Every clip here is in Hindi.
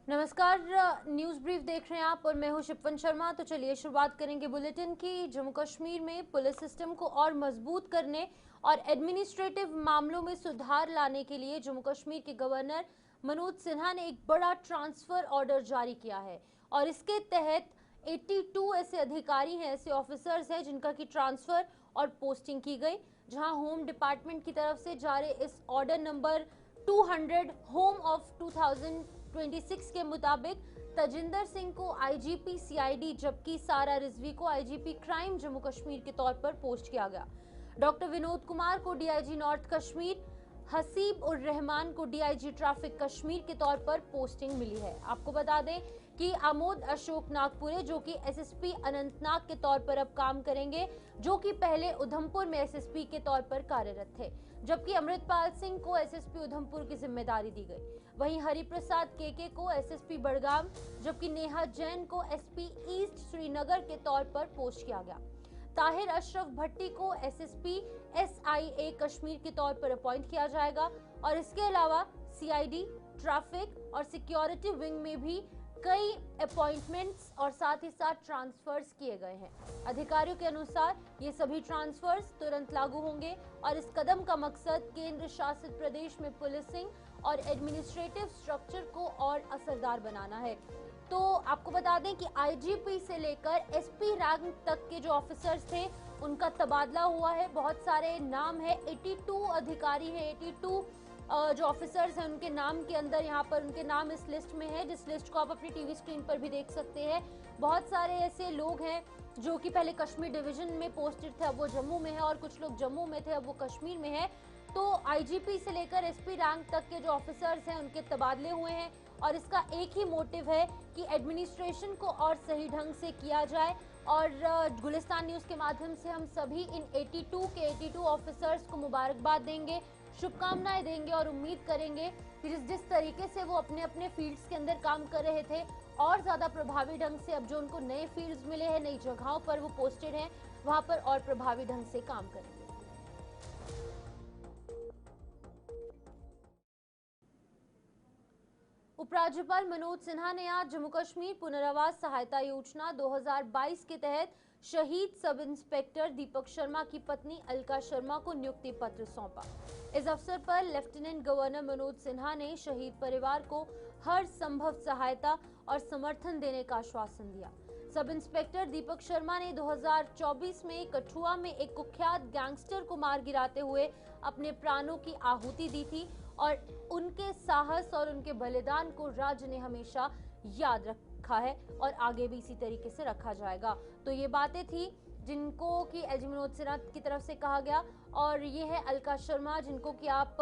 नमस्कार। न्यूज ब्रीफ देख रहे हैं आप और मैं हूं शिपवन शर्मा। तो चलिए शुरुआत करेंगे बुलेटिन की। जम्मू कश्मीर में पुलिस सिस्टम को और मजबूत करने और एडमिनिस्ट्रेटिव मामलों में सुधार लाने के लिए जम्मू कश्मीर के गवर्नर मनोज सिन्हा ने एक बड़ा ट्रांसफर ऑर्डर जारी किया है और इसके तहत 82 ऐसे अधिकारी हैं, ऐसे ऑफिसर्स हैं जिनका की ट्रांसफर और पोस्टिंग की गई। जहां होम डिपार्टमेंट की तरफ से जारी इस ऑर्डर नंबर 200 होम ऑफ 2026 के मुताबिक तजिंदर सिंह को आईजीपी सीआईडी जबकि सारा रिजवी को आईजीपी क्राइम जम्मू कश्मीर के तौर पर पोस्ट किया गया। डॉक्टर विनोद कुमार को डीआईजी नॉर्थ कश्मीर, हसीब उर रहमान को डीआईजी ट्रैफिक कश्मीर के तौर पर पोस्टिंग मिली है। आपको बता दें कि आमोद अशोक नागपुरे जो कि एसएसपी अनंतनाग के तौर पर अब काम करेंगे, जो कि पहले उधमपुर में एसएसपी के तौर पर कार्यरत थे, जबकि अमृतपाल सिंह को एसएसपी उधमपुर की जिम्मेदारी दी गई। वहीं हरिप्रसाद केके को एसएसपी बड़गाम, जबकि नेहा जैन को एसपी ईस्ट श्रीनगर के तौर पर पोस्ट किया गया। ताहिर अशरफ भट्टी को एसएसपी एसआईए कश्मीर के तौर पर अपॉइंट किया जाएगा और इसके अलावा सीआईडी, ट्रैफिक और सिक्योरिटी विंग में भी कई अपॉइंटमेंट्स और साथ ही साथ ट्रांसफर्स किए गए हैं। अधिकारियों के अनुसार ये सभी ट्रांसफर्स तुरंत लागू होंगे और इस कदम का मकसद केंद्र शासित प्रदेश में पुलिसिंग और एडमिनिस्ट्रेटिव स्ट्रक्चर को और असरदार बनाना है। तो आपको बता दें कि आईजीपी से लेकर एसपी रैंक तक के जो ऑफिसर्स थे उनका तबादला हुआ है। बहुत सारे नाम है, 82 अधिकारी हैं, 82 जो ऑफिसर्स हैं उनके नाम के अंदर यहाँ पर उनके नाम इस लिस्ट में है, जिस लिस्ट को आप अपनी टीवी स्क्रीन पर भी देख सकते हैं। बहुत सारे ऐसे लोग हैं जो कि पहले कश्मीर डिवीजन में पोस्टेड थे, अब वो जम्मू में है, और कुछ लोग जम्मू में थे, अब वो कश्मीर में है। तो आईजीपी से लेकर एसपी रैंक तक के जो ऑफिसर्स हैं उनके तबादले हुए हैं और इसका एक ही मोटिव है कि एडमिनिस्ट्रेशन को और सही ढंग से किया जाए। और गुलिस्तान न्यूज के माध्यम से हम सभी इन 82 के 82 ऑफिसर्स को मुबारकबाद देंगे, शुभकामनाएं देंगे और उम्मीद करेंगे कि जिस तरीके से वो अपने अपने फील्ड्स के अंदर काम कर रहे थे और ज्यादा प्रभावी ढंग से, अब जो उनको नए फील्ड्स मिले हैं, नई जगहों पर वो पोस्टेड हैं, वहां पर और प्रभावी ढंग से काम करेंगे। उपराज्यपाल मनोज सिन्हा ने आज जम्मू कश्मीर पुनर्वास सहायता योजना 2022 के तहत शहीद सब इंस्पेक्टर दीपक शर्मा की पत्नी अलका शर्मा को नियुक्ति पत्र सौंपा। इस अवसर पर लेफ्टिनेंट गवर्नर मनोज सिन्हा ने शहीद परिवार को हर संभव सहायता और समर्थन देने का आश्वासन दिया। सब इंस्पेक्टर दीपक शर्मा ने 2024 में कठुआ में एक कुख्यात गैंगस्टर को मार गिराते हुए अपने प्राणों की आहुति दी थी और उनके साहस और उनके बलिदान को राज्य ने हमेशा याद रखा है और आगे भी इसी तरीके से रखा जाएगा। तो ये बातें थी जिनको कि एलजी मनोज सिन्हा की तरफ से कहा गया। और ये है अलका शर्मा जिनको कि आप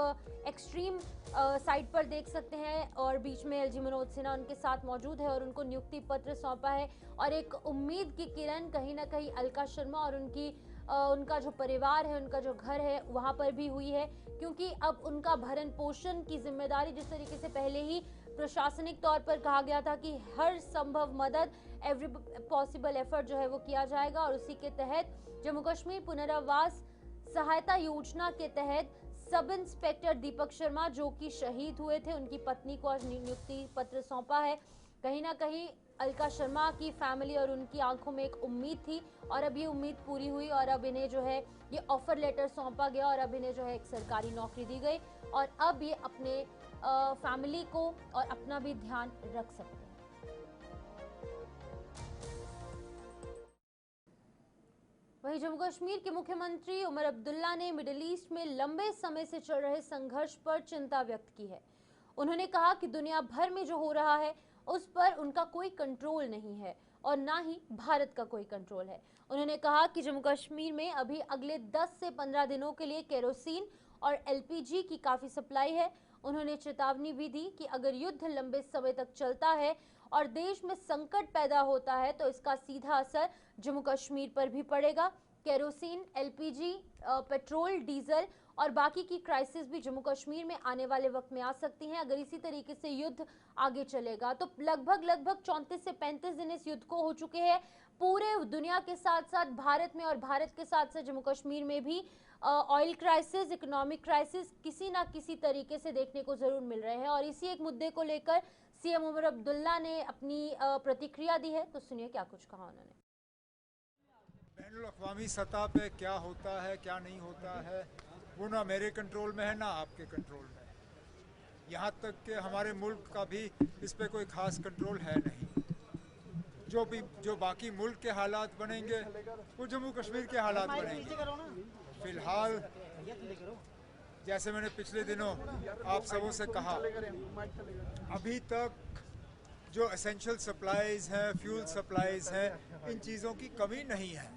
एक्सट्रीम साइड पर देख सकते हैं और बीच में एलजी मनोज सिन्हा उनके साथ मौजूद है और उनको नियुक्ति पत्र सौंपा है और एक उम्मीद की किरण कहीं ना कहीं अलका शर्मा और उनका जो परिवार है, उनका जो घर है, वहां पर भी हुई है, क्योंकि अब उनका भरण पोषण की जिम्मेदारी, जिस तरीके से पहले ही प्रशासनिक तौर पर कहा गया था कि हर संभव मदद, एवरी पॉसिबल एफर्ट जो है वो किया जाएगा, और उसी के तहत जम्मू कश्मीर पुनर्वास सहायता योजना के तहत सब इंस्पेक्टर दीपक शर्मा जो कि शहीद हुए थे, उनकी पत्नी को आज नियुक्ति पत्र सौंपा है। कहीं ना कहीं अलका शर्मा की फैमिली और उनकी आंखों में एक उम्मीद थी और अब ये उम्मीद पूरी हुई और अब इन्हें जो है ये ऑफर लेटर सौंपा गया और अब इन्हें जो है एक सरकारी नौकरी दी गई और अब ये अपने फैमिली को और अपना भी ध्यान रख सकते हैं। वहीं जम्मू कश्मीर के मुख्यमंत्री उमर अब्दुल्ला ने मिडिल ईस्ट में लंबे समय से चल रहे संघर्ष पर चिंता व्यक्त की है। उन्होंने कहा कि दुनिया भर में जो हो रहा है उस पर उनका कोई कंट्रोल नहीं है और ना ही भारत का कोई कंट्रोल है। उन्होंने कहा कि जम्मू कश्मीर में अभी अगले 10 से 15 दिनों के लिए केरोसिन और एलपीजी की काफी सप्लाई है। उन्होंने चेतावनी भी दी कि अगर युद्ध लंबे समय तक चलता है और देश में संकट पैदा होता है तो इसका सीधा असर जम्मू कश्मीर पर भी पड़ेगा। केरोसिन, एलपीजी, पेट्रोल, डीजल और बाकी की क्राइसिस भी जम्मू कश्मीर में आने वाले वक्त में आ सकती हैं अगर इसी तरीके से युद्ध आगे चलेगा। तो लगभग 34 से 35 दिन इस युद्ध को हो चुके हैं। पूरे दुनिया के साथ साथ भारत में और भारत के साथ साथ जम्मू कश्मीर में भी ऑयल क्राइसिस, इकोनॉमिक क्राइसिस किसी ना किसी तरीके से देखने को जरूर मिल रहे हैं। और इसी एक मुद्दे को लेकर सीएम उमर अब्दुल्ला ने अपनी प्रतिक्रिया दी है, तो सुनिए क्या कुछ कहा उन्होंने। बैनुल-अक़वामी सतह पे क्या होता है क्या नहीं होता है वो ना मेरे कंट्रोल में है ना आपके कंट्रोल में है। यहाँ तक कि हमारे मुल्क का भी इस पे कोई ख़ास कंट्रोल है नहीं। जो बाकी मुल्क के हालात बनेंगे वो जम्मू कश्मीर के हालात बनेंगे। फ़िलहाल जैसे मैंने पिछले दिनों आप सबों से कहा, अभी तक जो एसेंशियल सप्लाईज़ हैं, फ्यूल सप्लाईज़ हैं, इन चीज़ों की कमी नहीं है।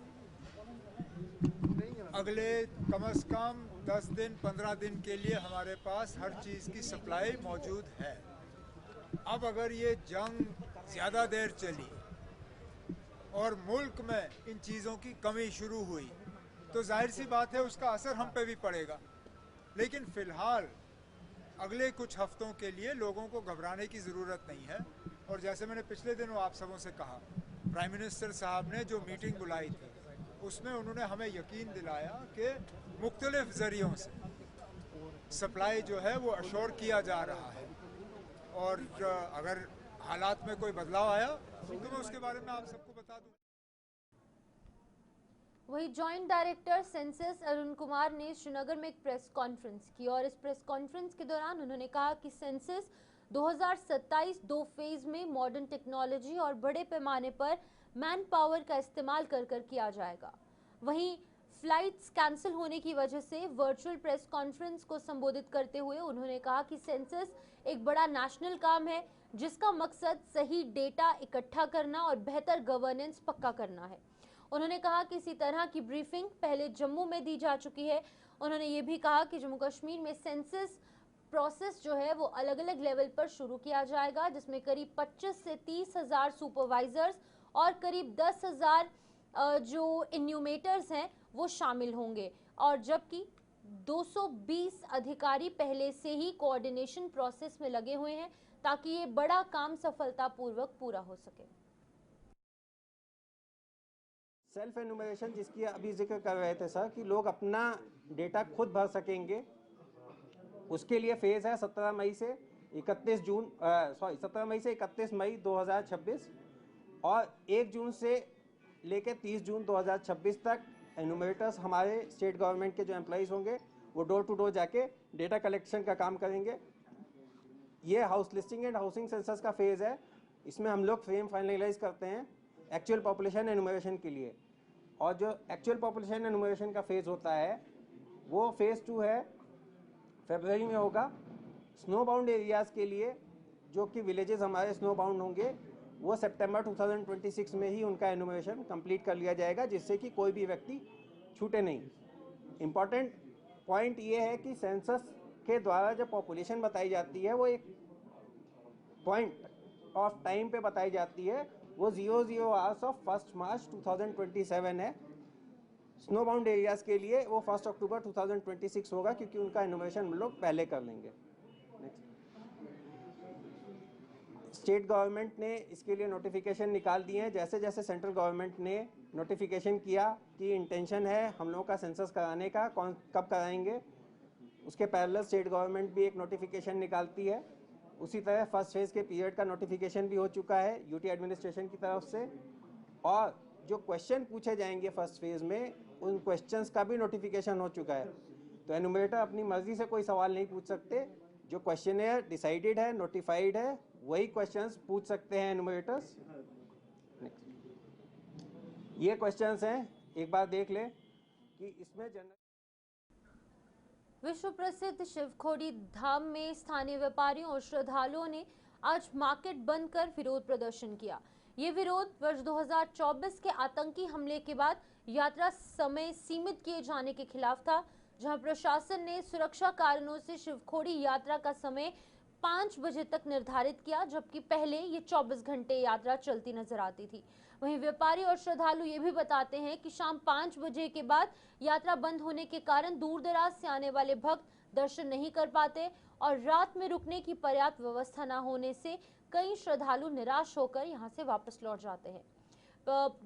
अगले कम से कम 10 दिन 15 दिन के लिए हमारे पास हर चीज़ की सप्लाई मौजूद है। अब अगर ये जंग ज़्यादा देर चली और मुल्क में इन चीज़ों की कमी शुरू हुई तो जाहिर सी बात है उसका असर हम पे भी पड़ेगा। लेकिन फ़िलहाल अगले कुछ हफ्तों के लिए लोगों को घबराने की ज़रूरत नहीं है। और जैसे मैंने पिछले दिनों आप सबों से कहा, प्राइम मिनिस्टर साहब ने जो मीटिंग बुलाई थी उसमें उन्होंने हमें यकीन दिलाया कि मुख्तलिफ ज़रियों से सप्लाई जो है वो अश्योर किया जा रहा है। और अगर हालात में कोई बदलाव आया तो मैं उसके बारे में आप सबको बता दूँ। वही joint director census Arun Kumar ने श्रीनगर में एक प्रेस कॉन्फ्रेंस की और इस प्रेस कॉन्फ्रेंस के दौरान उन्होंने कहा कि सेंसस 2027 दो फेज में मॉडर्न टेक्नोलॉजी और बड़े पैमाने पर मैन पावर का इस्तेमाल कर किया जाएगा। वहीं फ्लाइट्स कैंसिल होने की वजह से वर्चुअल प्रेस कॉन्फ्रेंस को संबोधित करते हुए उन्होंने कहा कि सेंसस एक बड़ा नेशनल काम है जिसका मकसद सही डेटा इकट्ठा करना और बेहतर गवर्नेंस पक्का करना है। उन्होंने कहा कि इसी तरह की ब्रीफिंग पहले जम्मू में दी जा चुकी है। उन्होंने ये भी कहा कि जम्मू कश्मीर में सेंसस प्रोसेस जो है वो अलग अलग लेवल पर शुरू किया जाएगा, जिसमें करीब 25 से 30 हज़ार सुपरवाइजर्स और करीब 10 हज़ार जो इन्यूमेटर्स हैं वो शामिल होंगे। और जबकि 220 अधिकारी पहले से ही कोऑर्डिनेशन प्रोसेस में लगे हुए हैं ताकि ये बड़ा काम सफलतापूर्वक पूरा हो सके। सेल्फ एनुमरेशन जिसकी अभी जिक्र कर रहे थे सर कि लोग अपना डेटा खुद भर सकेंगे, उसके लिए फेज़ है 17 मई से 31 मई 2026 और 1 जून से लेकर 30 जून 2026 तक एनुमरेटर्स हमारे स्टेट गवर्नमेंट के जो एम्प्लॉइज़ होंगे वो डोर टू डोर जाके डेटा कलेक्शन का काम करेंगे। ये house listing and housing census का फेज़ है। इसमें हम लोग फ्रेम फाइनलाइज करते हैं एक्चुअल पॉपुलेशन एनुमरेशन के लिए। और जो एक्चुअल पॉपुलेशन एनुमरेशन का फेज़ होता है वो फेज़ 2 है, फरवरी में होगा। स्नो बाउंड एरियाज़ के लिए जो कि विलेजेस हमारे स्नो बाउंड होंगे वो सितंबर 2026 में ही उनका एनुमरेशन कंप्लीट कर लिया जाएगा, जिससे कि कोई भी व्यक्ति छूटे नहीं। इम्पॉर्टेंट पॉइंट ये है कि सेंसस के द्वारा जब पॉपुलेशन बताई जाती है वो एक पॉइंट ऑफ टाइम पे बताई जाती है, वो 00 आवर्स ऑफ 1 मार्च 2027 है। स्नो बाउंड एरियाज़ के लिए वो 1 अक्टूबर 2026 होगा, क्योंकि उनका एनुमरेशन हम लोग पहले कर लेंगे। स्टेट गवर्नमेंट ने इसके लिए नोटिफिकेशन निकाल दिए हैं। जैसे जैसे सेंट्रल गवर्नमेंट ने नोटिफिकेशन किया कि इंटेंशन है हम लोगों का सेंसस कराने का, कब कराएंगे, उसके पैरेलल स्टेट गवर्नमेंट भी एक नोटिफिकेशन निकालती है। उसी तरह फर्स्ट फेज़ के पीरियड का नोटिफिकेशन भी हो चुका है यूटी एडमिनिस्ट्रेशन की तरफ से। और जो क्वेश्चन पूछे जाएंगे फर्स्ट फेज़ में, उन क्वेश्चंस का भी नोटिफिकेशन हो चुका है। तो एनुमरेटर अपनी मर्जी से कोई सवाल नहीं पूछ सकते। जो क्वेश्चन है डिसाइडेड है, नोटिफाइड है, वही क्वेश्चंस पूछ सकते हैं एनुमरेटर्स। ये क्वेश्चंस हैं, एक बार देख लें कि इसमें विश्व प्रसिद्ध शिवखोड़ी धाम में स्थानीय व्यापारियों और श्रद्धालुओं ने आज मार्केट बंद कर विरोध प्रदर्शन किया। ये विरोध वर्ष 2024 के आतंकी हमले के बाद यात्रा समय सीमित किए जाने के खिलाफ था, जहां प्रशासन ने सुरक्षा कारणों से शिवखोड़ी यात्रा का समय 5 बजे तक निर्धारित किया, जबकि पहले ये 24 घंटे यात्रा चलती नजर आती थी। वहीं व्यापारी और श्रद्धालु ये भी बताते हैं कि शाम 5 बजे के बाद यात्रा बंद होने के कारण दूर दराज से आने वाले भक्त दर्शन नहीं कर पाते और रात में रुकने की पर्याप्त व्यवस्था न होने से कई श्रद्धालु निराश होकर यहां से वापस लौट जाते हैं।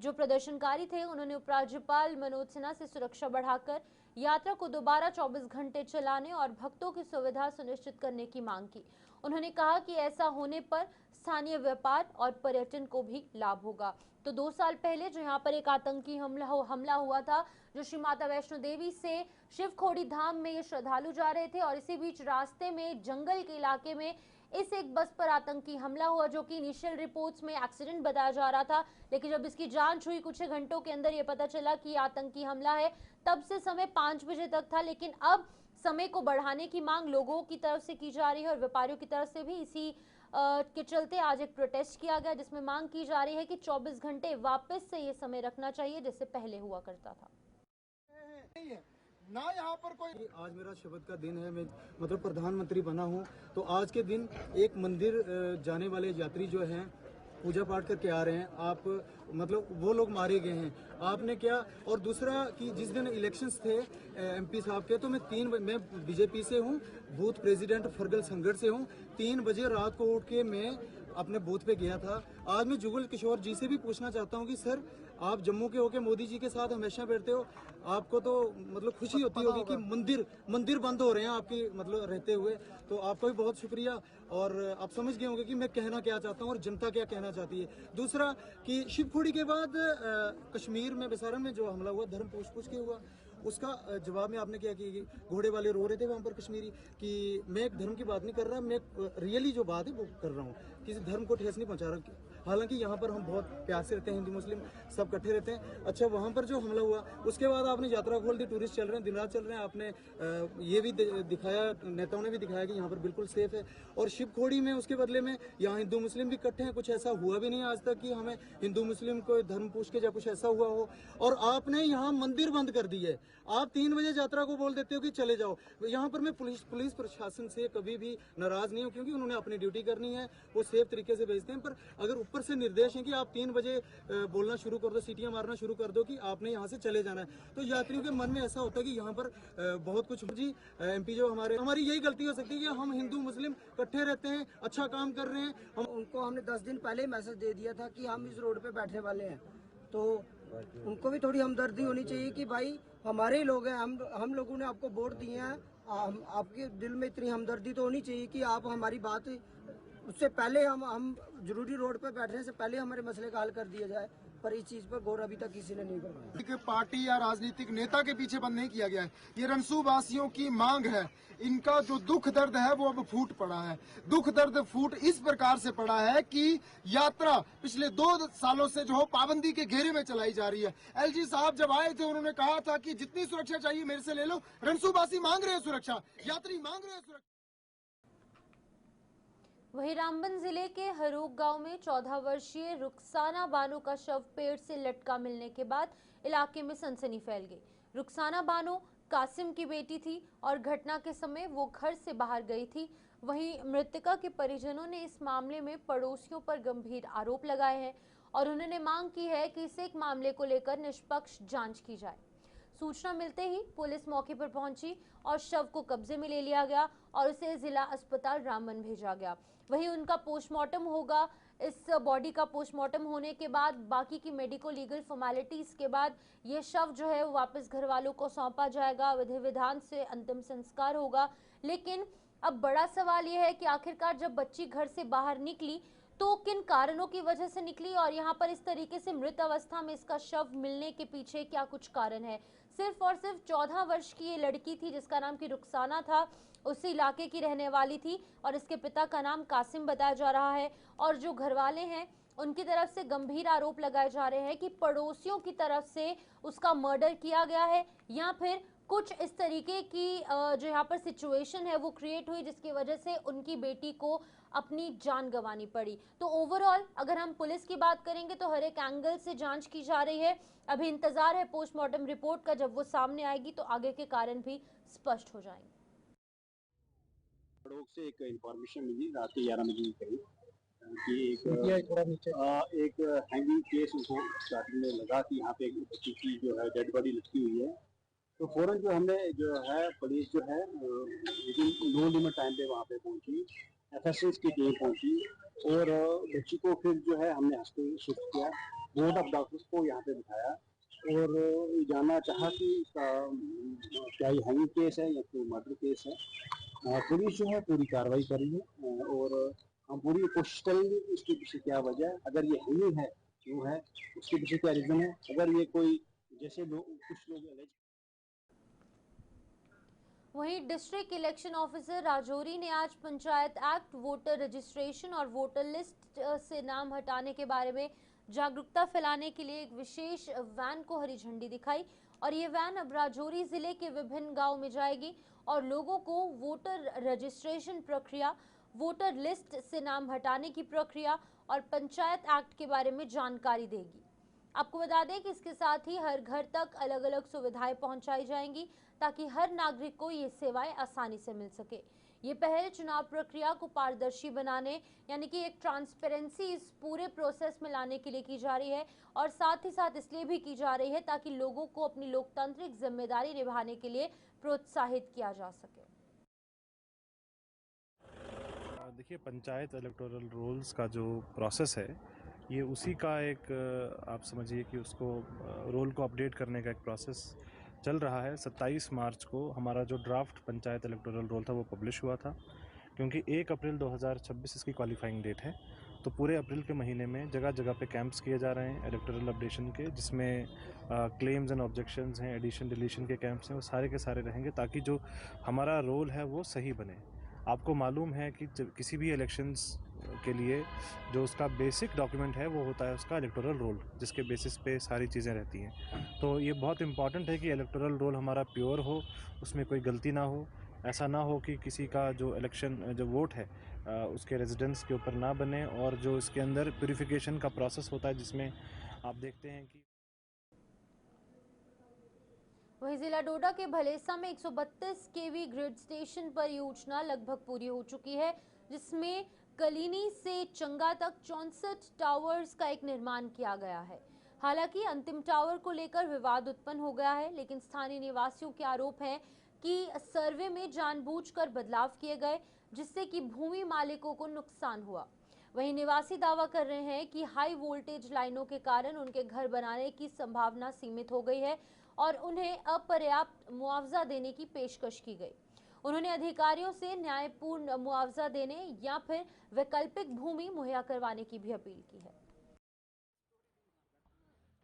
जो प्रदर्शनकारी थे उन्होंने उपराज्यपाल मनोज सिन्हा से सुरक्षा बढ़ाकर यात्रा को दोबारा 24 घंटे चलाने और भक्तों की सुविधा सुनिश्चित करने की मांग की। उन्होंने कहा कि ऐसा होने पर स्थानीय व्यापार और पर्यटन को भी लाभ होगा। तो 2 साल पहले जो यहाँ पर एक आतंकी हमला हुआ था, जो श्री माता वैष्णो देवी से शिवखोड़ी धाम में ये श्रद्धालु जा रहे थे और इसी बीच रास्ते में जंगल के इलाके में इस एक बस पर आतंकी हमला हुआ, जो कि इनिशियल रिपोर्ट्स में एक्सीडेंट बताया जा रहा था, लेकिन जब इसकी जांच हुई कुछ घंटों के अंदर ये पता चला कि आतंकी हमला है। तब से समय 5 बजे तक था, लेकिन अब समय को बढ़ाने की मांग लोगों की तरफ से की जा रही है और व्यापारियों की तरफ से भी। इसी के चलते आज एक प्रोटेस्ट किया गया, जिसमें मांग की जा रही है कि 24 घंटे वापस से ये समय रखना चाहिए जैसे पहले हुआ करता था। ना यहाँ पर कोई, आज मेरा शपथ का दिन है, मैं मतलब प्रधानमंत्री बना हूँ, तो आज के दिन एक मंदिर जाने वाले यात्री जो हैं पूजा पाठ करके आ रहे हैं, आप मतलब वो लोग मारे गए हैं, आपने क्या। और दूसरा कि जिस दिन इलेक्शंस थे एमपी साहब के, तो मैं बीजेपी से हूँ, बूथ प्रेसिडेंट फरगल संगठ से हूँ। 3 बजे रात को उठ के मैं अपने बूथ पे गया था। आज मैं जुगल किशोर जी से भी पूछना चाहता हूँ कि सर, आप जम्मू के होके मोदी जी के साथ हमेशा बैठते हो, आपको तो मतलब खुशी होती होगी कि मंदिर बंद हो रहे हैं आपके मतलब रहते हुए, तो आपका भी बहुत शुक्रिया। और आप समझ गए होंगे कि मैं कहना क्या चाहता हूँ और जनता क्या कहना चाहती है। दूसरा कि शिवखोड़ी के बाद कश्मीर में बेसारन में जो हमला हुआ, धर्म पूछ के हुआ, उसका जवाब में आपने क्या कि घोड़े वाले रो रहे थे वहाँ पर कश्मीरी, कि मैं एक धर्म की बात नहीं कर रहा, मैं रियली जो बात है वो कर रहा हूँ, किसी धर्म को ठेस नहीं पहुँचा रहा। हालांकि यहाँ पर हम बहुत प्यार से रहते हैं, हिंदू मुस्लिम सब इकट्ठे रहते हैं। अच्छा, वहाँ पर जो हमला हुआ उसके बाद आपने यात्रा खोल दी, टूरिस्ट चल रहे हैं, दिन रात चल रहे हैं, आपने ये भी दिखाया, नेताओं ने भी दिखाया कि यहाँ पर बिल्कुल सेफ है। और शिवखोड़ी में उसके बदले में यहाँ हिंदू मुस्लिम भी इकट्ठे हैं, कुछ ऐसा हुआ भी नहीं आज तक कि हमें हिंदू मुस्लिम को धर्म पूछ के या कुछ ऐसा हुआ हो। और आपने यहाँ मंदिर बंद कर दी है, आप 3 बजे यात्रा को बोल देते हो कि चले जाओ। यहाँ पर मैं पुलिस प्रशासन से कभी भी नाराज नहीं हूँ, क्योंकि उन्होंने अपनी ड्यूटी करनी है, वो सेफ तरीके से भेजते हैं। पर अगर ऊपर से निर्देश है कि आप 3 बजे बोलना शुरू कर दो, सीटियां मारना शुरू कर दो कि आपने यहाँ से चले जाना है, तो यात्रियों के मन में ऐसा होता है कि यहाँ पर बहुत कुछ जी एमपी जो हमारी यही गलती हो सकती है कि हम हिंदू मुस्लिम इकट्ठे रहते हैं, अच्छा काम कर रहे हैं। उनको हमने 10 दिन पहले ही मैसेज दे दिया था कि हम इस रोड पे बैठने वाले हैं, तो उनको भी थोड़ी हमदर्दी होनी चाहिए कि भाई हमारे ही लोग हैं, हम लोगों ने आपको वोट दिए हैं, आपके दिल में इतनी हमदर्दी तो होनी चाहिए कि आप हमारी बात, उससे पहले हम जरूरी रोड पे बैठने से पहले हमारे मसले का हल कर दिया जाए। पर इस चीज पर गौर अभी तक किसी ने नहीं करवाया। एक पार्टी या राजनीतिक नेता के पीछे बंद नहीं किया गया है, ये रनसू वासियों की मांग है। इनका जो दुख दर्द है वो अब फूट पड़ा है। दुख दर्द फूट इस प्रकार से पड़ा है कि यात्रा पिछले 2 सालों से जो हो पाबंदी के घेरे में चलाई जा रही है। एलजी साहब जब आए थे उन्होंने कहा था कि जितनी सुरक्षा चाहिए मेरे से ले लो। रनसू वासी मांग रहे हैं सुरक्षा, यात्री मांग रहे हैं सुरक्षा। वहीं रामबन जिले के हरोग गांव में 14 वर्षीय रुखसाना बानो का शव पेड़ से लटका मिलने के बाद इलाके में सनसनी फैल गई। रुखसाना बानो कासिम की बेटी थी और घटना के समय वो घर से बाहर गई थी। वहीं मृतका के परिजनों ने इस मामले में पड़ोसियों पर गंभीर आरोप लगाए हैं और उन्होंने मांग की है कि इस एक मामले को लेकर निष्पक्ष जांच की जाए। सूचना मिलते ही पुलिस मौके पर पहुंची और शव को कब्जे में ले लिया गया और उसे जिला अस्पताल रामबन भेजा गया। वहीं उनका पोस्टमार्टम होगा। इस बॉडी का पोस्टमार्टम होने के बाद बाकी की मेडिको लीगल फॉर्मेलिटीज के बाद ये शव जो है वो वापस घर वालों को सौंपा जाएगा, विधि विधान से अंतिम संस्कार होगा। लेकिन अब बड़ा सवाल ये है कि आखिरकार जब बच्ची घर से बाहर निकली तो किन कारणों की वजह से निकली और यहाँ पर इस तरीके से मृत अवस्था में इसका शव मिलने के पीछे क्या कुछ कारण है। सिर्फ और सिर्फ 14 वर्ष की ये लड़की थी जिसका नाम की रुखसाना था, उसी इलाके की रहने वाली थी और इसके पिता का नाम कासिम बताया जा रहा है। और जो घरवाले हैं उनकी तरफ से गंभीर आरोप लगाए जा रहे हैं कि पड़ोसियों की तरफ से उसका मर्डर किया गया है या फिर कुछ इस तरीके की जो यहाँ पर सिचुएशन है वो क्रिएट हुई जिसकी वजह से उनकी बेटी को अपनी जान गंवानी पड़ी। तो ओवरऑल अगर हम पुलिस की बात करेंगे तो हर एक एंगल से जांच की जा रही है। अभी इंतजार है पोस्टमार्टम रिपोर्ट का, जब वो सामने आएगी तो आगे के कारण भी स्पष्ट हो जाएंगे। से एक इंफॉर्मेशन मिली रात के 11 बजे करीब कि एक हैंगिंग केस उसको स्टार्टिंग में लगा कि यहाँ पे एक बच्ची की जो है डेड बॉडी लटकी हुई है। तो फौरन जो हमने जो है पुलिस जो है नो लिमिट टाइम पे वहाँ पे पहुँची, FSS की टीम पहुँची और बच्ची को फिर जो है हमने हॉस्पिटल शिफ्ट किया, बोर्ड ऑफ डॉक्टर्स को यहाँ पे दिखाया और ये जानना चाहा कि इसका क्या ये हनी केस है या कोई मर्डर केस है। पुलिस जो है पूरी कार्रवाई कर रही है और हम पूरी कोशिश करेंगे कि इसके पीछे क्या वजह है, अगर ये हनी है क्यों है, उसके पीछे क्या रीजन है, अगर ये कोई जैसे कुछ लोग वहीं डिस्ट्रिक्ट इलेक्शन ऑफिसर राजौरी ने आज पंचायत एक्ट, वोटर रजिस्ट्रेशन और वोटर लिस्ट से नाम हटाने के बारे में जागरूकता फैलाने के लिए एक विशेष वैन को हरी झंडी दिखाई और ये वैन अब राजौरी जिले के विभिन्न गांव में जाएगी और लोगों को वोटर रजिस्ट्रेशन प्रक्रिया, वोटर लिस्ट से नाम हटाने की प्रक्रिया और पंचायत एक्ट के बारे में जानकारी देगी। आपको बता दें कि इसके साथ ही हर घर तक अलग अलग सुविधाएं पहुंचाई जाएंगी ताकि हर नागरिक को ये सेवाएं आसानी से मिल सके। ये पहल चुनाव प्रक्रिया को पारदर्शी बनाने यानी कि एक ट्रांसपेरेंसी इस पूरे प्रोसेस में लाने के लिए की जा रही है और साथ ही साथ इसलिए भी की जा रही है ताकि लोगों को अपनी लोकतांत्रिक जिम्मेदारी निभाने के लिए प्रोत्साहित किया जा सके। देखिए, पंचायत इलेक्टोरल रोल्स का जो प्रोसेस है ये उसी का एक आप समझिए कि उसको रोल को अपडेट करने का एक प्रोसेस चल रहा है। 27 मार्च को हमारा जो ड्राफ्ट पंचायत इलेक्टोरल रोल था वो पब्लिश हुआ था, क्योंकि 1 अप्रैल 2026 इसकी क्वालिफाइंग डेट है। तो पूरे अप्रैल के महीने में जगह जगह पे कैंप्स किए जा रहे हैं इलेक्टोरल अपडेशन के, जिसमें क्लेम्स एंड ऑब्जेक्शंस हैं, एडिशन डिलीशन के कैंप्स हैं, वो सारे के सारे रहेंगे ताकि जो हमारा रोल है वो सही बने। आपको मालूम है कि किसी भी इलेक्शंस के लिए जो उसका बेसिक डॉक्यूमेंट है वो होता है उसका इलेक्टोरल रोल, जिसके बेसिस पे सारी चीज़ें रहती हैं। तो ये बहुत इंपॉर्टेंट है कि इलेक्टोरल रोल हमारा प्योर हो, उसमें कोई गलती ना हो। ऐसा ना हो कि किसी का जो जो वोट है उसके रेजिडेंस के ऊपर ना बने, और जो इसके अंदर प्यूरिफिकेशन का प्रोसेस होता है जिसमें आप देखते हैं कि वहीं जिला डोडा के भलेसा में 132 केवी ग्रिड स्टेशन पर योजना लगभग पूरी हो चुकी है, जिसमें कलीनी से चंगा तक 64 टावर्स का एक निर्माण किया गया है। हालांकि अंतिम टावर को लेकर विवाद उत्पन्न हो गया है, लेकिन स्थानीय निवासियों के आरोप है कि सर्वे में जानबूझकर बदलाव किए गए जिससे कि भूमि मालिकों को नुकसान हुआ। वहीं निवासी दावा कर रहे हैं कि हाई वोल्टेज लाइनों के कारण उनके घर बनाने की संभावना सीमित हो गई है और उन्हें अपर्याप्त मुआवजा देने की पेशकश की गई। उन्होंने अधिकारियों से न्यायपूर्ण मुआवजा देने या फिर वैकल्पिक भूमि मुहैया करवाने की भी अपील की है।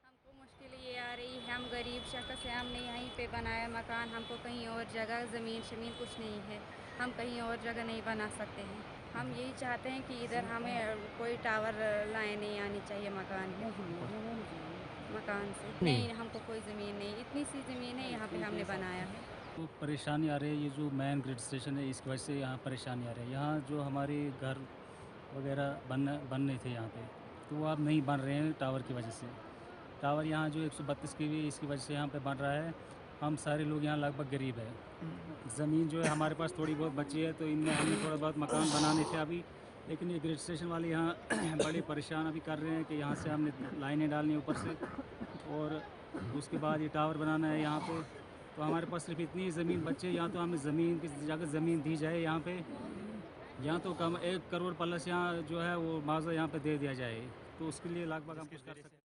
हमको मुश्किल ये आ रही है, हम गरीब शख्स हैं, हमने यहीं पे बनाया मकान, हमको कहीं और जगह ज़मीन कुछ नहीं है, हम कहीं और जगह नहीं बना सकते हैं। हम यही चाहते हैं कि इधर हमें कोई टावर लाइन नहीं आनी चाहिए मकान से। नहीं, हमको कोई ज़मीन नहीं, इतनी सी ज़मीन है, यहाँ पे हमने बनाया है। तो परेशानी आ रही है, ये जो मेन ग्रिड स्टेशन है इसकी वजह से यहाँ परेशानी आ रही है। यहाँ जो हमारे घर वगैरह बनने थे यहाँ पे, तो वो अब नहीं बन रहे हैं टावर की वजह से। टावर यहाँ जो 132 की भी इसकी वजह से यहाँ पे बन रहा है। हम सारे लोग यहाँ लगभग गरीब है, ज़मीन जो है हमारे पास थोड़ी बहुत बची है, तो इनमें हमने थोड़ा बहुत मकान बनाने थे अभी, लेकिन ये ग्रिड स्टेशन वाले यहाँ बड़े परेशान अभी कर रहे हैं कि यहाँ से हमने लाइनें डालनी ऊपर से और उसके बाद ये टावर बनाना है यहाँ पे। तो हमारे पास सिर्फ इतनी ज़मीन बची है, यहाँ तो हमें ज़मीन की जगह ज़मीन दी जाए यहाँ पे, यहाँ तो कम 1 करोड़ प्लस यहाँ जो है वो मुआवजा यहाँ पे दे दिया जाए, तो उसके लिए लगभग हम कुछ कर सकते हैं।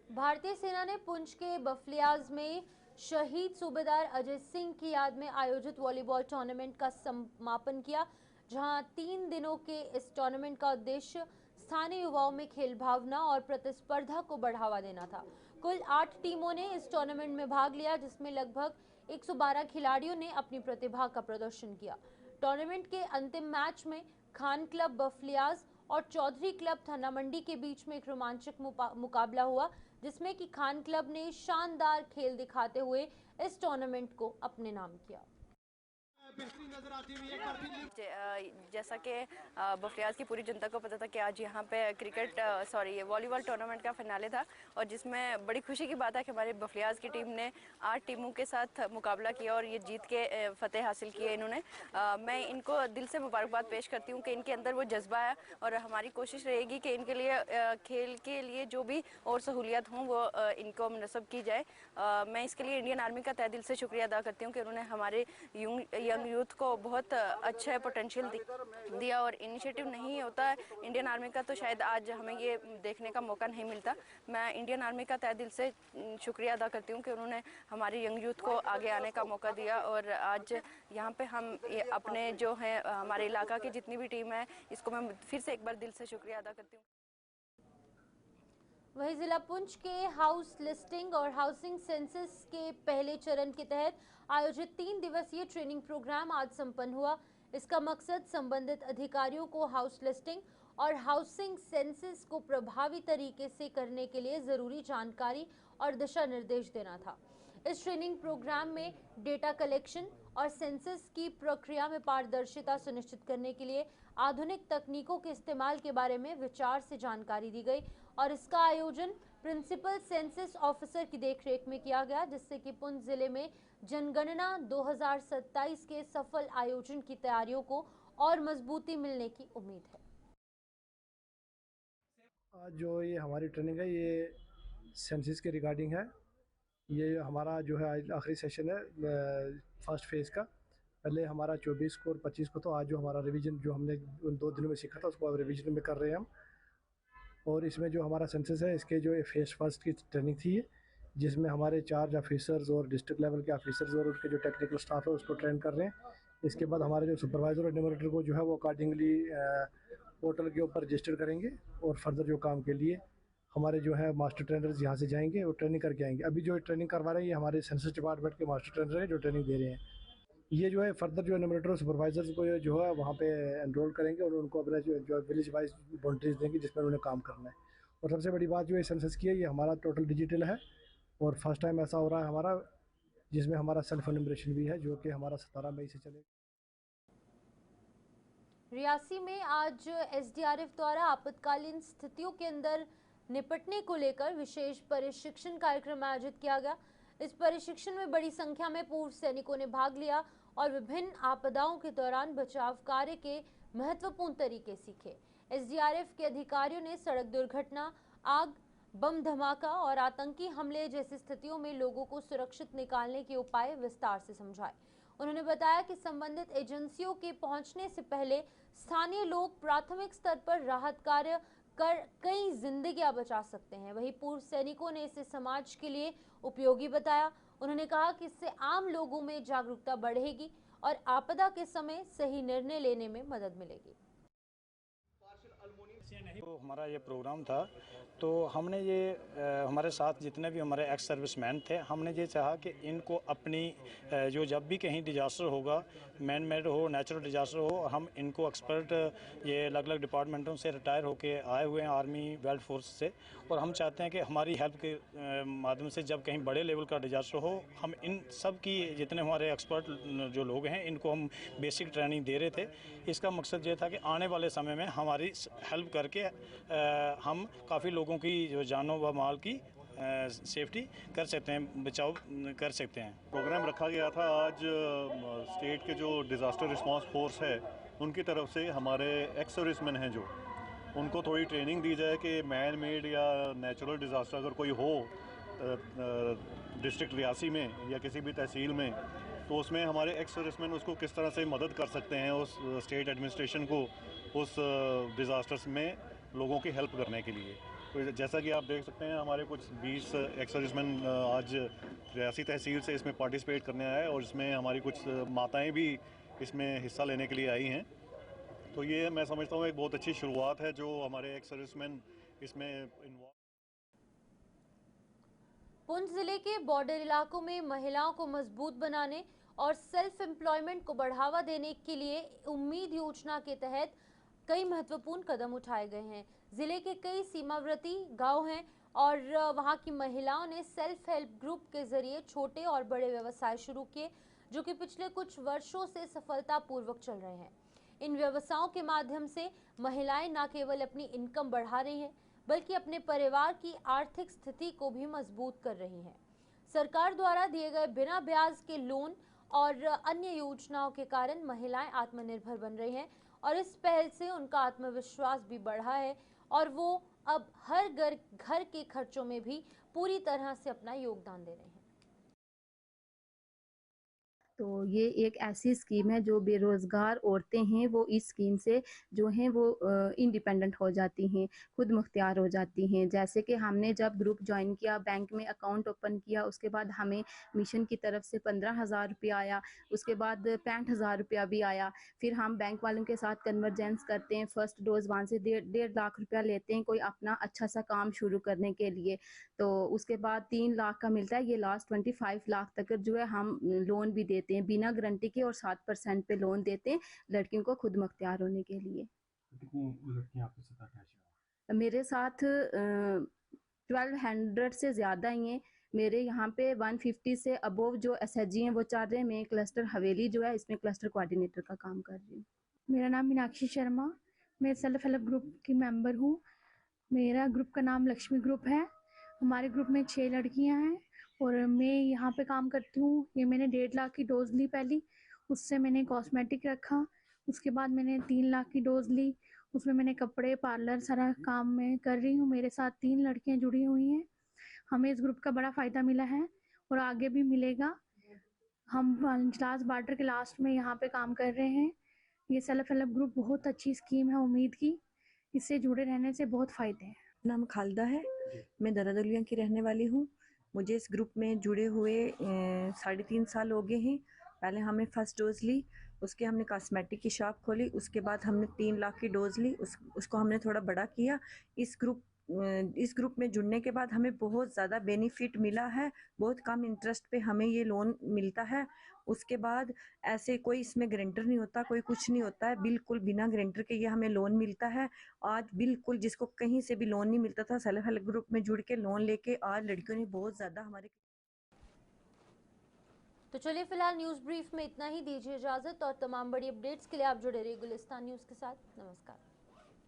भारतीय सेना ने पुंछ के बफलियाज में शहीद सूबेदार अजय सिंह की याद में आयोजित वॉलीबॉल टूर्नामेंट का समापन किया, जहां 3 दिनों के इस टूर्नामेंट का उद्देश्य स्थानीय युवाओं में खेल भावना और प्रतिस्पर्धा को बढ़ावा देना था। कुल 8 टीमों ने इस टूर्नामेंट में भाग लिया, जिसमें लगभग 112 खिलाड़ियों ने अपनी प्रतिभा का प्रदर्शन किया। टूर्नामेंट के अंतिम मैच में खान क्लब बफलियाज और चौधरी क्लब थाना मंडी के बीच में एक रोमांचक मुकाबला हुआ, जिसमें कि खान क्लब ने शानदार खेल दिखाते हुए इस टूर्नामेंट को अपने नाम किया। जैसा कि बफलियाज की पूरी जनता को पता था कि आज यहाँ पे वॉलीबॉल टूर्नामेंट का फिनाले था, और जिसमें बड़ी खुशी की बात है कि हमारे बफलियाज की टीम ने 8 टीमों के साथ मुकाबला किया और ये जीत के फतेह हासिल की है इन्होंने। मैं इनको दिल से मुबारकबाद पेश करती हूँ कि इनके अंदर वो जज्बा है, और हमारी कोशिश रहेगी कि इनके लिए खेल के लिए जो भी और सहूलियत हों वो इनको मुनसब की जाए। मैं इसके लिए इंडियन आर्मी का तहे दिल से शुक्रिया अदा करती हूँ कि उन्होंने हमारे यंग यंग यूथ को बहुत अच्छा पोटेंशियल दिया और इनिशिएटिव नहीं होता है इंडियन आर्मी का तो शायद आज हमें ये देखने का मौका नहीं मिलता। मैं इंडियन आर्मी का तहे दिल से शुक्रिया अदा करती हूँ कि उन्होंने हमारे यंग यूथ को आगे आने का मौका दिया और आज यहाँ पे हम अपने जो है हमारे इलाका की जितनी भी टीम है इसको मैं फिर से एक बार दिल से शुक्रिया अदा करती हूँ। वहीं जिला पुंछ के हाउस लिस्टिंग और हाउसिंग सेंसस के पहले चरण के तहत आयोजित 3 दिवसीय ट्रेनिंग प्रोग्राम आज संपन्न हुआ। इसका मकसद संबंधित अधिकारियों को हाउस लिस्टिंग और हाउसिंग सेंसस को प्रभावी तरीके से करने के लिए जरूरी जानकारी और दिशा निर्देश देना था। इस ट्रेनिंग प्रोग्राम में डेटा कलेक्शन और सेंसस की प्रक्रिया में पारदर्शिता सुनिश्चित करने के लिए आधुनिक तकनीकों के इस्तेमाल के बारे में विचार से जानकारी दी गई और इसका आयोजन प्रिंसिपल सेंसस ऑफिसर की देखरेख में किया गया, जिससे कि पुंछ जिले में जनगणना 2027 के सफल आयोजन की तैयारियों को और मजबूती मिलने की उम्मीद है। आज जो ये हमारी ट्रेनिंग है ये सेंसस के रिगार्डिंग है। ये हमारा जो है आज आखिरी सेशन है फर्स्ट फेज़ का। पहले हमारा 24 को और 25 को तो आज जो हमारा रिवीजन जो हमने उन 2 दिनों में सीखा था उसको अब रिवीजन में कर रहे हैं हम। और इसमें जो हमारा सेंसस है इसके जो फेज़ फर्स्ट की ट्रेनिंग थी जिसमें हमारे चार्ज ऑफिसर्स और डिस्ट्रिक्ट लेवल के ऑफिसर्स और उनके जो टेक्निकल स्टाफ है उसको ट्रेन कर रहे हैं। इसके बाद हमारे जो सुपरवाइज़र और एडमिनिस्ट्रेटर को जो है वो अकॉर्डिंगली पोर्टल के ऊपर रजिस्टर करेंगे और फर्दर जो काम के लिए हमारे जो है मास्टर ट्रेनर्स यहाँ से जाएंगे और ट्रेनिंग करके आएंगे। अभी जो ट्रेनिंग करवा रहे हैं ये हमारे सेंसस डिपार्टमेंट के मास्टर ट्रेनर हैं जो ट्रेनिंग दे रहे हैं। ये जो है फर्दर जो एडमिनिस्ट्रेटर और सुपरवाइजर्स को जो है वहाँ पे एनरोल करेंगे और उनको अपना जो विलेज वाइज बाउंड्रीज देंगे जिसमें उन्हें काम करना है। और सबसे बड़ी बात जो है सेंसस की है ये हमारा टोटल डिजिटल है और फर्स्ट टाइम ऐसा हो रहा है हमारा जिसमें हमारा सेल्फ एनुमरेशन भी है जो कि हमारा 17 मई से चलेगा। रियासी में आज एसडीआरएफ द्वारा आपातकालीन स्थितियों के अंदर निपटने को लेकर विशेष प्रशिक्षण कार्यक्रम आयोजित किया गया। इस प्रशिक्षण में बड़ी संख्या में पूर्व सैनिकों ने भाग लिया और विभिन्न आपदाओं के दौरान बचाव कार्य के महत्वपूर्ण तरीके सीखे। एसडीआरएफ के अधिकारियों ने सड़क दुर्घटना, आग, बम धमाका और आतंकी हमले जैसी स्थितियों में लोगों को सुरक्षित निकालने के उपाय विस्तार से समझाए। उन्होंने बताया कि संबंधित एजेंसियों के पहुंचने से पहले स्थानीय लोग प्राथमिक स्तर पर राहत कार्य कर कई जिंदगियां बचा सकते हैं। वहीं पूर्व सैनिकों ने इसे समाज के लिए उपयोगी बताया। उन्होंने कहा कि इससे आम लोगों में जागरूकता बढ़ेगी और आपदा के समय सही निर्णय लेने में मदद मिलेगी। तो हमारा ये प्रोग्राम था तो हमने ये हमारे साथ जितने भी हमारे एक्स सर्विसमैन थे हमने ये चाहा कि इनको अपनी जो जब भी कहीं डिजास्टर होगा, मैन मेड हो, नेचुरल डिजास्टर हो, हम इनको एक्सपर्ट ये अलग अलग डिपार्टमेंटों से रिटायर होके आए हुए हैं आर्मी वेल्ड फोर्स से, और हम चाहते हैं कि हमारी हेल्प के माध्यम से जब कहीं बड़े लेवल का डिजास्टर हो हम इन सब की जितने हमारे एक्सपर्ट जो लोग हैं इनको हम बेसिक ट्रेनिंग दे रहे थे। इसका मकसद ये था कि आने वाले समय में हमारी हेल्प करके हम काफ़ी लोगों की जो जानों व माल की सेफ्टी कर सकते हैं, बचाव कर सकते हैं। प्रोग्राम रखा गया था आज स्टेट के जो डिज़ास्टर रिस्पांस फोर्स है उनकी तरफ से हमारे एक्स सर्विसमैन हैं जो उनको थोड़ी ट्रेनिंग दी जाए कि मैन मेड या नेचुरल डिज़ास्टर अगर कोई हो डिस्ट्रिक्ट रियासी में या किसी भी तहसील में तो उसमें हमारे एक्स सर्विसमैन उसको किस तरह से मदद कर सकते हैं उस स्टेट एडमिनिस्ट्रेशन को उस डिज़ास्टर्स में लोगों की हेल्प करने के लिए। तो जैसा कि आप देख सकते हैं हमारे कुछ 20 एक्स सर्विसमैन आज रियासी तहसील से इसमें पार्टिसिपेट करने आए और इसमें हमारी कुछ माताएं भी इसमें हिस्सा लेने के लिए आई हैं। तो ये मैं समझता हूँ एक बहुत अच्छी शुरुआत है जो हमारे एक्स सर्विसमैन इसमें इन्वॉल्व। पुंछ जिले के बॉर्डर इलाकों में महिलाओं को मजबूत बनाने और सेल्फ एम्प्लॉयमेंट को बढ़ावा देने के लिए उम्मीद योजना के तहत कई महत्वपूर्ण कदम उठाए गए हैं। जिले के कई सीमावर्ती गांव हैं और वहां की महिलाओं ने सेल्फ हेल्प ग्रुप के जरिए छोटे और बड़े व्यवसाय शुरू किए जो कि पिछले कुछ वर्षों से सफलतापूर्वक चल रहे हैं। इन व्यवसायों के माध्यम से महिलाएं न केवल अपनी इनकम बढ़ा रही हैं बल्कि अपने परिवार की आर्थिक स्थिति को भी मजबूत कर रही हैं। सरकार द्वारा दिए गए बिना ब्याज के लोन और अन्य योजनाओं के कारण महिलाएं आत्मनिर्भर बन रही हैं और इस पहल से उनका आत्मविश्वास भी बढ़ा है और वो अब हर घर के खर्चों में भी पूरी तरह से अपना योगदान दे रहे हैं। तो ये एक ऐसी स्कीम है जो बेरोज़गार औरतें हैं वो इस स्कीम से जो हैं वो इंडिपेंडेंट हो जाती हैं, खुद मुख्तियार हो जाती हैं। जैसे कि हमने जब ग्रुप जॉइन किया, बैंक में अकाउंट ओपन किया, उसके बाद हमें मिशन की तरफ से 15,000 रुपया आया, उसके बाद 65,000 रुपया भी आया। फिर हम बैंक वालों के साथ कन्वर्जेंस करते हैं, फर्स्ट डोज़ वहाँ से 1.5 लाख रुपया लेते हैं कोई अपना अच्छा सा काम शुरू करने के लिए। तो उसके बाद 3 लाख का मिलता है, ये लास्ट 25 लाख तक जो है हम लोन भी देते हैं बिना गारंटी के और 7% पे लोन देते हैं लड़कियों को खुद मुख्तियार होने के लिए। कितनी लड़कियां आपके साथ अटैच हैं? मेरे साथ 1200 से ज़्यादा ही हैं। मेरे यहाँ पे 150 से अबोव जो एसएचजी हैं वो चल रहे हैं। मैं क्लस्टर हवेली जो है इसमें क्लस्टर कोऑर्डिनेटर का काम कर रही हूँ। मेरा नाम मीनाक्षी शर्मा, मैं सेल्फ हेल्प ग्रुप की मेंबर हूँ। मेरा ग्रुप का नाम लक्ष्मी ग्रुप है। हमारे ग्रुप में 6 लड़कियां हैं और मैं यहाँ पे काम करती हूँ। ये मैंने 1.5 लाख की डोज ली पहली, उससे मैंने कॉस्मेटिक रखा, उसके बाद मैंने 3 लाख की डोज ली, उसमें मैंने कपड़े पार्लर सारा काम मैं कर रही हूँ। मेरे साथ 3 लड़कियाँ जुड़ी हुई हैं। हमें इस ग्रुप का बड़ा फ़ायदा मिला है और आगे भी मिलेगा। हम लास्ट बार्डर के लास्ट में यहाँ पे काम कर रहे हैं। ये सेल्फ हेल्प ग्रुप बहुत अच्छी स्कीम है उम्मीद की, इससे जुड़े रहने से बहुत फ़ायदे हैं। नाम खालदा है, मैं दरादुलिया की रहने वाली हूँ। मुझे इस ग्रुप में जुड़े हुए 3.5 साल हो गए हैं। पहले हमने फर्स्ट डोज ली, उसके हमने कॉस्मेटिक की शॉप खोली, उसके बाद हमने 3 लाख की डोज ली, उसको हमने थोड़ा बड़ा किया। इस ग्रुप में जुड़ने के बाद हमें बहुत ज़्यादा बेनिफिट मिला है। बहुत कम इंटरेस्ट पे हमें ये लोन मिलता है। उसके बाद ऐसे कोई इसमें गारंटर नहीं होता, कोई कुछ नहीं होता है, बिल्कुल बिना गारंटर के ये हमें लोन मिलता है। आज बिल्कुल जिसको कहीं से भी लोन नहीं मिलता था, सेल्फ हेल्प ग्रुप में जुड़ के लोन लेके आज लड़कियों ने बहुत ज़्यादा हमारे। तो चलिए फिलहाल न्यूज़ ब्रीफ में इतना ही। दीजिए इजाज़त और तमाम बड़ी अपडेट्स के लिए आप जुड़े रहिए गुलिस्तान न्यूज़ के साथ। नमस्कार।